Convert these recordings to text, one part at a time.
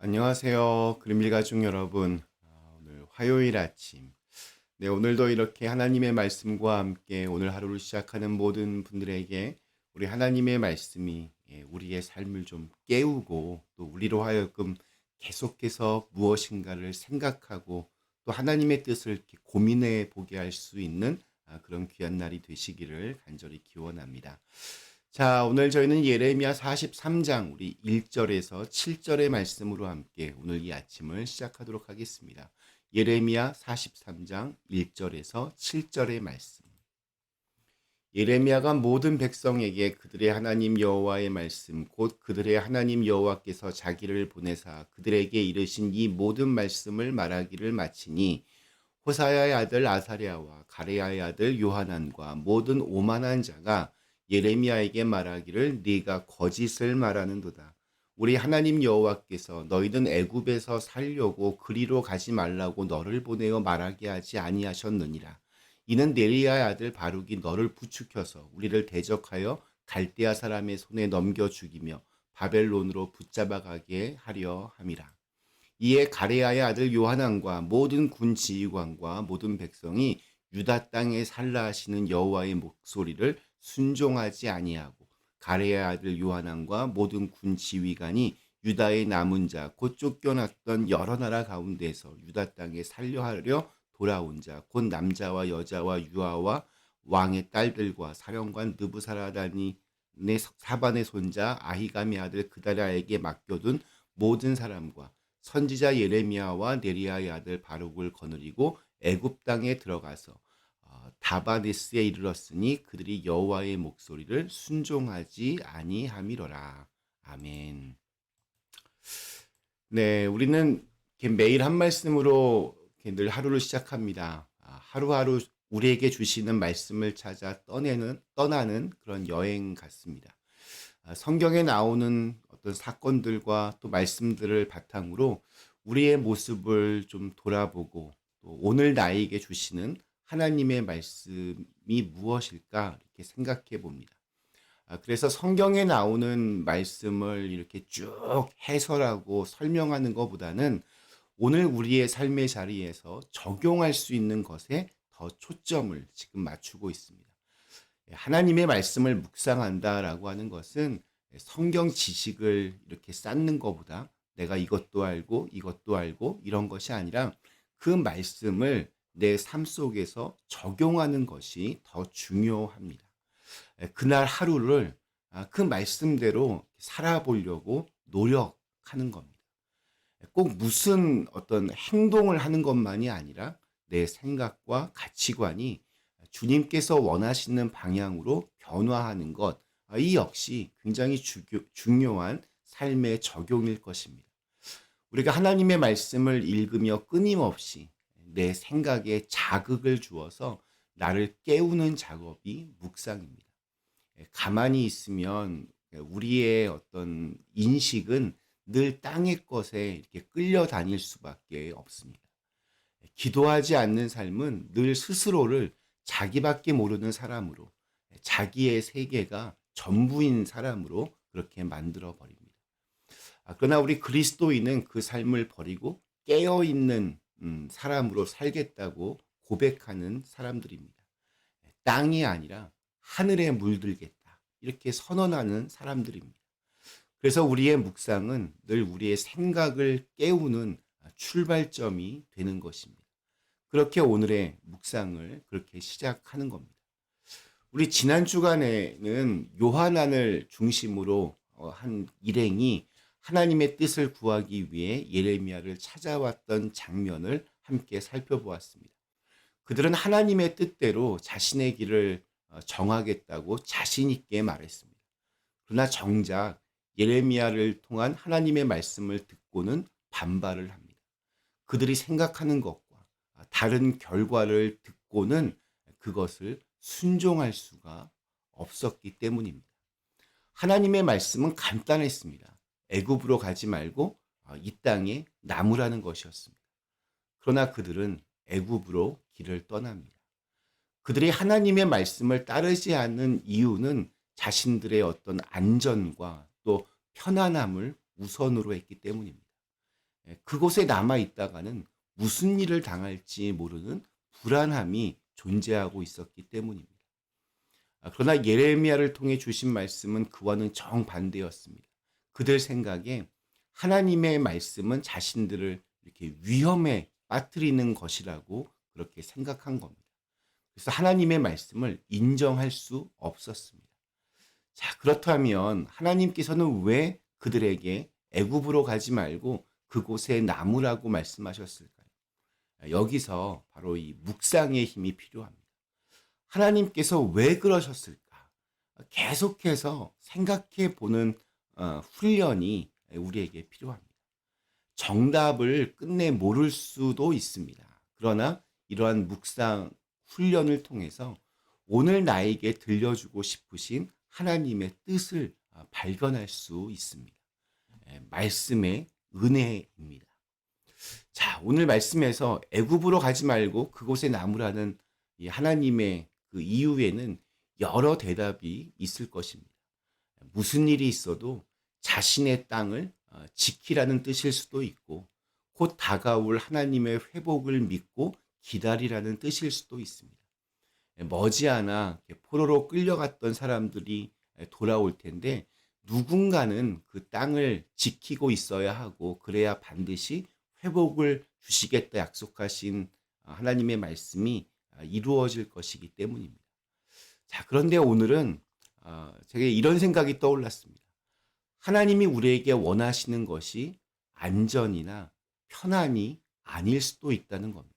안녕하세요. 그림일 가족 여러분. 오늘 화요일 아침. 네, 오늘도 이렇게 하나님의 말씀과 함께 오늘 하루를 시작하는 모든 분들에게 우리 하나님의 말씀이 우리의 삶을 좀 깨우고 또 우리로 하여금 계속해서 무엇인가를 생각하고 또 하나님의 뜻을 이렇게 고민해 보게 할 수 있는 그런 귀한 날이 되시기를 간절히 기원합니다. 자, 오늘 저희는 예레미야 43장 우리 1절에서 7절의 말씀으로 함께 오늘 이 아침을 시작하도록 하겠습니다. 예레미야 43장 1절에서 7절의 말씀. 예레미야가 모든 백성에게 그들의 하나님 여호와의 말씀 곧 그들의 하나님 여호와께서 자기를 보내사 그들에게 이르신 이 모든 말씀을 말하기를 마치니 호사야의 아들 아사랴와 가레야의 아들 요하난과 모든 오만한 자가 예레미야에게 말하기를 네가 거짓을 말하는도다. 우리 하나님 여호와께서 너희는 애굽에서 살려고 그리로 가지 말라고 너를 보내어 말하게 하지 아니하셨느니라. 이는 네리야의 아들 바룩이 너를 부추겨서 우리를 대적하여 갈대아 사람의 손에 넘겨 죽이며 바벨론으로 붙잡아 가게 하려 함이라. 이에 가레야의 아들 요하난과 모든 군 지휘관과 모든 백성이 유다 땅에 살라 하시는 여호와의 목소리를 순종하지 아니하고 가레야의 아들 요하난과 모든 군 지휘관이 유다의 남은 자 곧 쫓겨났던 여러 나라 가운데서 유다 땅에 살려 하려 돌아온 자 곧 남자와 여자와 유아와 왕의 딸들과 사령관 느부사라단이 사반의 손자 아히감의 아들 그다랴에게 맡겨둔 모든 사람과 선지자 예레미야와 네리야의 아들 바룩을 거느리고 애굽 땅에 들어가서 다바네스에 이르렀으니 그들이 여호와의 목소리를 순종하지 아니함이로라. 아멘. 네, 우리는 이렇게 매일 한 말씀으로 이렇게 늘 하루를 시작합니다. 하루하루 우리에게 주시는 말씀을 찾아 떠나는 그런 여행 같습니다. 성경에 나오는 어떤 사건들과 또 말씀들을 바탕으로 우리의 모습을 좀 돌아보고 또 오늘 나에게 주시는 하나님의 말씀이 무엇일까 이렇게 생각해 봅니다. 그래서 성경에 나오는 말씀을 이렇게 쭉 해설하고 설명하는 것보다는 오늘 우리의 삶의 자리에서 적용할 수 있는 것에 더 초점을 지금 맞추고 있습니다. 하나님의 말씀을 묵상한다라고 하는 것은 성경 지식을 이렇게 쌓는 것보다 내가 이것도 알고 이런 것이 아니라 그 말씀을 내 삶 속에서 적용하는 것이 더 중요합니다. 그날 하루를 그 말씀대로 살아보려고 노력하는 겁니다. 꼭 무슨 어떤 행동을 하는 것만이 아니라 내 생각과 가치관이 주님께서 원하시는 방향으로 변화하는 것, 이 역시 굉장히 중요한 삶의 적용일 것입니다. 우리가 하나님의 말씀을 읽으며 끊임없이 내 생각에 자극을 주어서 나를 깨우는 작업이 묵상입니다. 가만히 있으면 우리의 어떤 인식은 늘 땅의 것에 이렇게 끌려다닐 수밖에 없습니다. 기도하지 않는 삶은 늘 스스로를 자기밖에 모르는 사람으로 자기의 세계가 전부인 사람으로 그렇게 만들어 버립니다. 그러나 우리 그리스도인은 그 삶을 버리고 깨어있는 사람으로 살겠다고 고백하는 사람들입니다. 땅이 아니라 하늘에 물들겠다. 이렇게 선언하는 사람들입니다. 그래서 우리의 묵상은 늘 우리의 생각을 깨우는 출발점이 되는 것입니다. 그렇게 오늘의 묵상을 그렇게 시작하는 겁니다. 우리 지난 주간에는 요한안을 중심으로 한 일행이 하나님의 뜻을 구하기 위해 예레미야를 찾아왔던 장면을 함께 살펴보았습니다. 그들은 하나님의 뜻대로 자신의 길을 정하겠다고 자신 있게 말했습니다. 그러나 정작 예레미야를 통한 하나님의 말씀을 듣고는 반발을 합니다. 그들이 생각하는 것과 다른 결과를 듣고는 그것을 순종할 수가 없었기 때문입니다. 하나님의 말씀은 간단했습니다. 애굽으로 가지 말고 이 땅에 남으라는 것이었습니다. 그러나 그들은 애굽으로 길을 떠납니다. 그들이 하나님의 말씀을 따르지 않는 이유는 자신들의 어떤 안전과 또 편안함을 우선으로 했기 때문입니다. 그곳에 남아 있다가는 무슨 일을 당할지 모르는 불안함이 존재하고 있었기 때문입니다. 그러나 예레미야를 통해 주신 말씀은 그와는 정반대였습니다. 그들 생각에 하나님의 말씀은 자신들을 이렇게 위험에 빠뜨리는 것이라고 그렇게 생각한 겁니다. 그래서 하나님의 말씀을 인정할 수 없었습니다. 자, 그렇다면 하나님께서는 왜 그들에게 애굽으로 가지 말고 그곳에 남으라고 말씀하셨을까요? 여기서 바로 이 묵상의 힘이 필요합니다. 하나님께서 왜 그러셨을까? 계속해서 생각해 보는 훈련이 우리에게 필요합니다. 정답을 끝내 모를 수도 있습니다. 그러나 이러한 묵상 훈련을 통해서 오늘 나에게 들려주고 싶으신 하나님의 뜻을 발견할 수 있습니다. 말씀의 은혜입니다. 자, 오늘 말씀에서 애굽으로 가지 말고 그곳에 남으라는 이 하나님의 그 이유에는 여러 대답이 있을 것입니다. 무슨 일이 있어도 자신의 땅을 지키라는 뜻일 수도 있고, 곧 다가올 하나님의 회복을 믿고 기다리라는 뜻일 수도 있습니다. 머지않아 포로로 끌려갔던 사람들이 돌아올 텐데, 누군가는 그 땅을 지키고 있어야 하고, 그래야 반드시 회복을 주시겠다 약속하신 하나님의 말씀이 이루어질 것이기 때문입니다. 자, 그런데 오늘은 제게 이런 생각이 떠올랐습니다. 하나님이 우리에게 원하시는 것이 안전이나 편안이 아닐 수도 있다는 겁니다.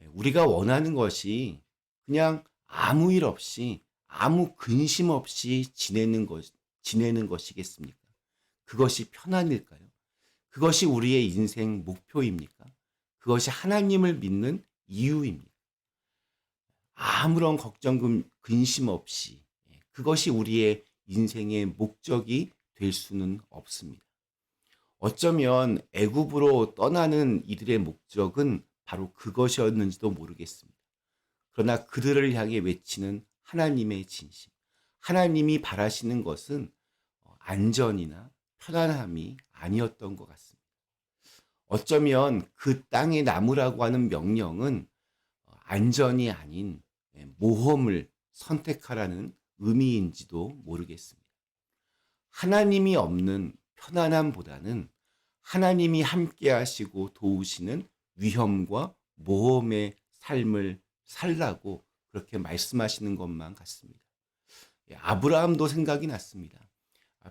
우리가 원하는 것이 그냥 아무 일 없이, 아무 근심 없이 지내는 것이겠습니까? 그것이 편안일까요? 그것이 우리의 인생 목표입니까? 그것이 하나님을 믿는 이유입니까? 아무런 걱정, 근심 없이 그것이 우리의 인생의 목적이 될 수는 없습니다. 어쩌면 애굽으로 떠나는 이들의 목적은 바로 그것이었는지도 모르겠습니다. 그러나 그들을 향해 외치는 하나님의 진심, 하나님이 바라시는 것은 안전이나 편안함이 아니었던 것 같습니다. 어쩌면 그 땅에 남으라고 하는 명령은 안전이 아닌 모험을 선택하라는 의미인지도 모르겠습니다. 하나님이 없는 편안함보다는 하나님이 함께 하시고 도우시는 위험과 모험의 삶을 살라고 그렇게 말씀하시는 것만 같습니다. 아브라함도 생각이 났습니다.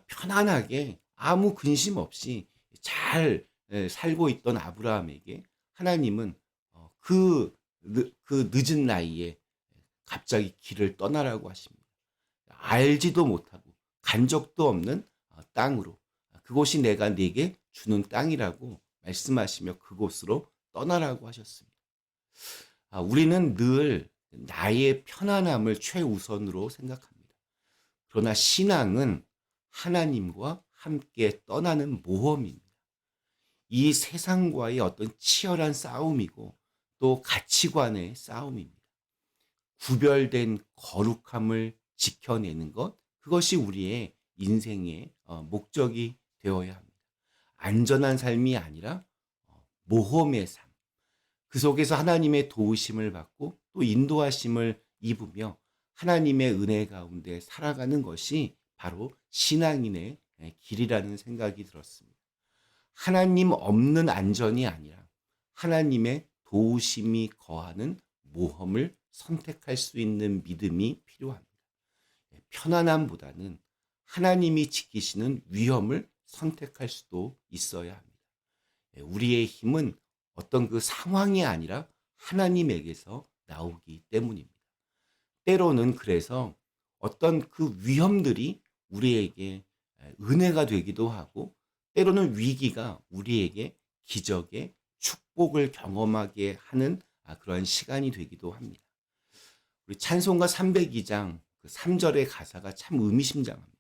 편안하게 아무 근심 없이 잘 살고 있던 아브라함에게 하나님은 그 늦은 나이에 갑자기 길을 떠나라고 하십니다. 알지도 못하고 간 적도 없는 땅으로, 그곳이 내가 네게 주는 땅이라고 말씀하시며 그곳으로 떠나라고 하셨습니다. 우리는 늘 나의 편안함을 최우선으로 생각합니다. 그러나 신앙은 하나님과 함께 떠나는 모험입니다. 이 세상과의 어떤 치열한 싸움이고 또 가치관의 싸움입니다. 구별된 거룩함을 지켜내는 것, 그것이 우리의 인생의 목적이 되어야 합니다. 안전한 삶이 아니라 모험의 삶, 그 속에서 하나님의 도우심을 받고 또 인도하심을 입으며 하나님의 은혜 가운데 살아가는 것이 바로 신앙인의 길이라는 생각이 들었습니다. 하나님 없는 안전이 아니라 하나님의 도우심이 거하는 모험을 선택할 수 있는 믿음이 필요합니다. 편안함보다는 하나님이 지키시는 위험을 선택할 수도 있어야 합니다. 우리의 힘은 어떤 그 상황이 아니라 하나님에게서 나오기 때문입니다. 때로는 그래서 어떤 그 위험들이 우리에게 은혜가 되기도 하고, 때로는 위기가 우리에게 기적의 축복을 경험하게 하는 그러한 시간이 되기도 합니다. 우리 찬송가 302장 그 3절의 가사가 참 의미심장합니다.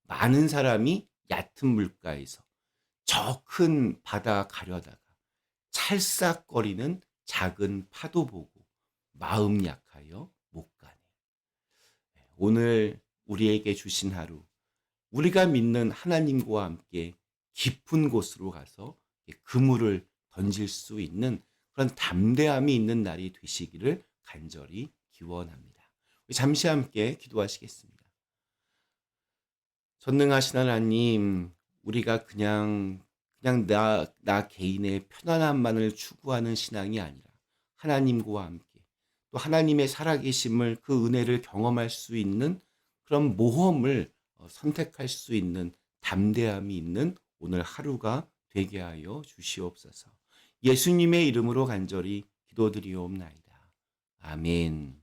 많은 사람이 얕은 물가에서 저 큰 바다 가려다가 찰싹거리는 작은 파도 보고 마음 약하여 못 가네. 오늘 우리에게 주신 하루, 우리가 믿는 하나님과 함께 깊은 곳으로 가서 그물을 던질 수 있는 그런 담대함이 있는 날이 되시기를 간절히 기원합니다. 우리 잠시 함께 기도하시겠습니다. 전능하신 하나님, 우리가 그냥 나 개인의 편안함만을 추구하는 신앙이 아니라 하나님과 함께 또 하나님의 살아계심을 그 은혜를 경험할 수 있는 그런 모험을 선택할 수 있는 담대함이 있는 오늘 하루가 되게 하여 주시옵소서. 예수님의 이름으로 간절히 기도드리옵나이다. 아멘.